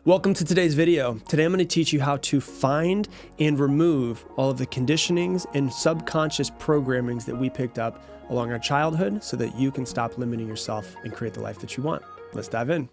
Welcome to today's video. Today I'm going to teach you how to find and remove all of the conditionings and subconscious programmings that we picked up along our childhood so that you can stop limiting yourself and create the life that you want. Let's dive in.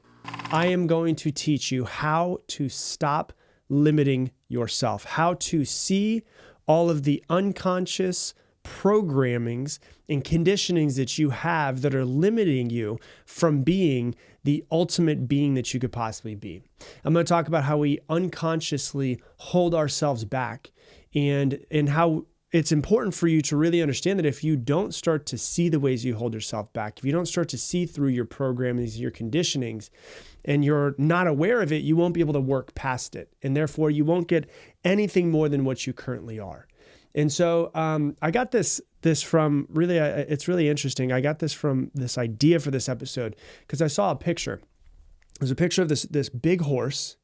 I am going to teach you how to stop limiting yourself, how to see all of the unconscious programmings and conditionings that you have that are limiting you from being the ultimate being that you could possibly be. I'm going to talk about how we unconsciously hold ourselves back and how it's important for you to really understand that if you don't start to see the ways you hold yourself back, if you don't start to see through your programmings, your conditionings, and you're not aware of it, you won't be able to work past it. And therefore, you won't get anything more than what you currently are. And so I got this from really, it's really interesting. I got this from this idea for this episode because I saw a picture. There's a picture of this big horse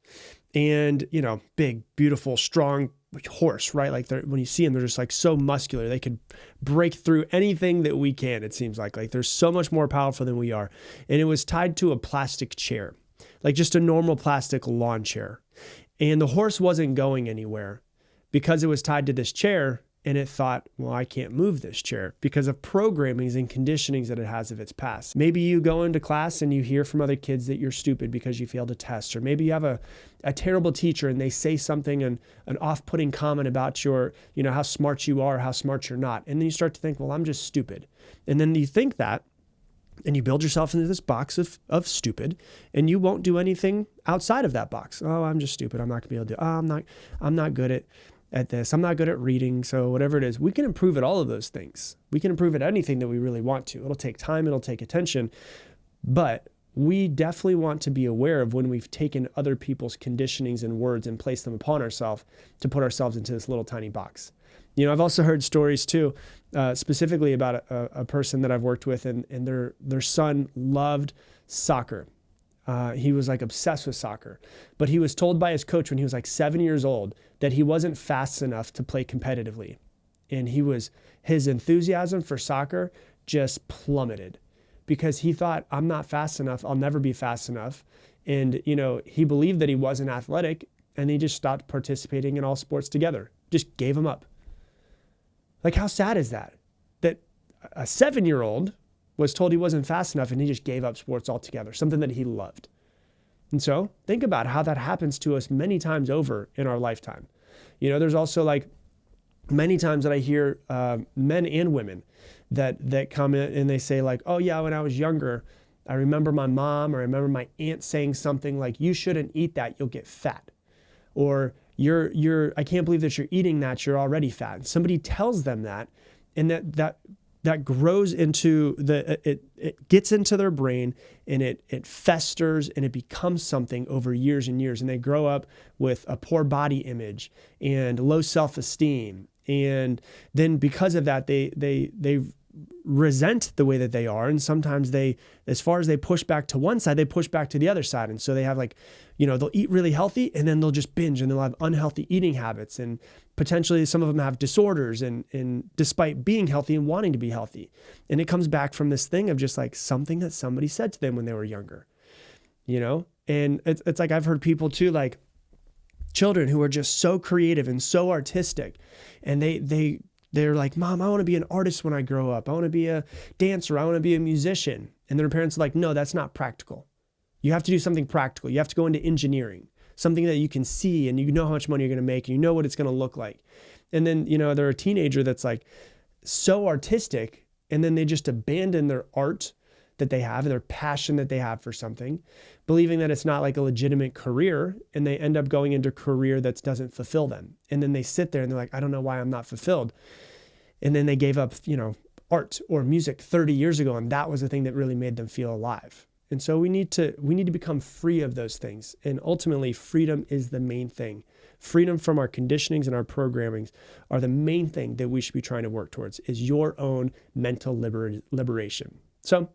and, big, beautiful, strong horse, right? Like when you see them, they're just like so muscular. They could break through anything that we can, it seems like they're so much more powerful than we are. And it was tied to a plastic chair, like just a normal plastic lawn chair. And the horse wasn't going anywhere because it was tied to this chair, and it thought, well, I can't move this chair because of programmings and conditionings that it has of its past. Maybe you go into class and you hear from other kids that you're stupid because you failed a test, or maybe you have a terrible teacher and they say something, an off-putting comment about your, how smart you are, how smart you're not. And then you start to think, well, I'm just stupid. And then you think that, and you build yourself into this box of stupid, and you won't do anything outside of that box. Oh, I'm just stupid. I'm not gonna be able to do. Oh, I'm not good at this. I'm not good at reading. So whatever it is, we can improve at all of those things. We can improve at anything that we really want to. It'll take time. It'll take attention, but we definitely want to be aware of when we've taken other people's conditionings and words and placed them upon ourselves to put ourselves into this little tiny box. I've also heard stories too, specifically about a person that I've worked with, and their son loved soccer. He was like obsessed with soccer, but he was told by his coach when he was like 7 years old that he wasn't fast enough to play competitively. And his enthusiasm for soccer just plummeted because he thought, I'm not fast enough. I'll never be fast enough. And, he believed that he wasn't athletic, and he just stopped participating in all sports together, just gave him up. Like, how sad is that? That a 7-year-old was told he wasn't fast enough and he just gave up sports altogether, something that he loved. And so think about how that happens to us many times over in our lifetime. There's also like many times that I hear men and women that come in and they say like, oh yeah, when I was younger, I remember my mom or I remember my aunt saying something like, you shouldn't eat that, you'll get fat. Or I can't believe that you're eating that, you're already fat. And somebody tells them that, and that grows into it gets into their brain, and it festers and it becomes something over years and years. And they grow up with a poor body image and low self-esteem. And then because of that, they resent the way that they are. And sometimes as far as they push back to one side, they push back to the other side. And so they have they'll eat really healthy and then they'll just binge and they'll have unhealthy eating habits. And potentially some of them have disorders and despite being healthy and wanting to be healthy. And it comes back from this thing of just like something that somebody said to them when they were younger, and it's like, I've heard people too, like children who are just so creative and so artistic, and they're like, Mom, I want to be an artist when I grow up. I want to be a dancer. I want to be a musician. And their parents are like, no, that's not practical. You have to do something practical. You have to go into engineering, something that you can see and you know how much money you're going to make and you know what it's going to look like. And then, they're a teenager that's like so artistic, and then they just abandon their art that they have and their passion that they have for something, believing that it's not like a legitimate career, and they end up going into a career that doesn't fulfill them. And then they sit there and they're like, I don't know why I'm not fulfilled. And then they gave up, art or music 30 years ago, and that was the thing that really made them feel alive. And so we need to become free of those things. And ultimately, freedom is the main thing. Freedom from our conditionings and our programmings are the main thing that we should be trying to work towards, is your own mental liberation. So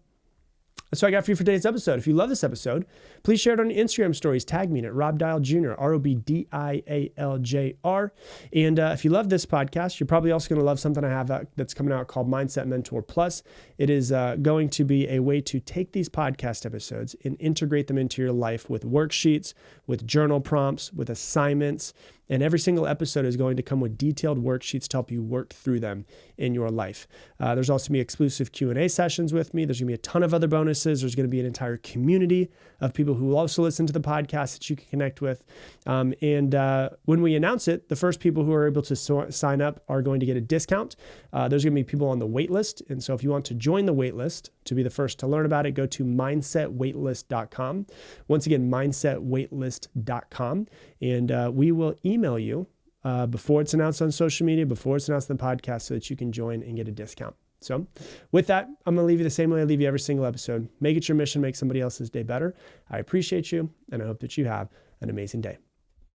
That's what I got for you for today's episode. If you love this episode, please share it on your Instagram stories. Tag me at Rob Dial Jr., ROBDIALJR. And if you love this podcast, you're probably also going to love something I have that's coming out called Mindset Mentor Plus. It is going to be a way to take these podcast episodes and integrate them into your life with worksheets, with journal prompts, with assignments. And every single episode is going to come with detailed worksheets to help you work through them in your life. There's also going to be exclusive Q&A sessions with me. There's going to be a ton of other bonuses. There's going to be an entire community of people who will also listen to the podcast that you can connect with. And when we announce it, the first people who are able to sign up are going to get a discount. There's going to be people on the wait list. And so if you want to join the wait list to be the first to learn about it, go to mindsetwaitlist.com. Once again, mindsetwaitlist.com. And we will email you before it's announced on social media, before it's announced on the podcast, so that you can join and get a discount. So with that, I'm going to leave you the same way I leave you every single episode. Make it your mission, make somebody else's day better. I appreciate you, and I hope that you have an amazing day.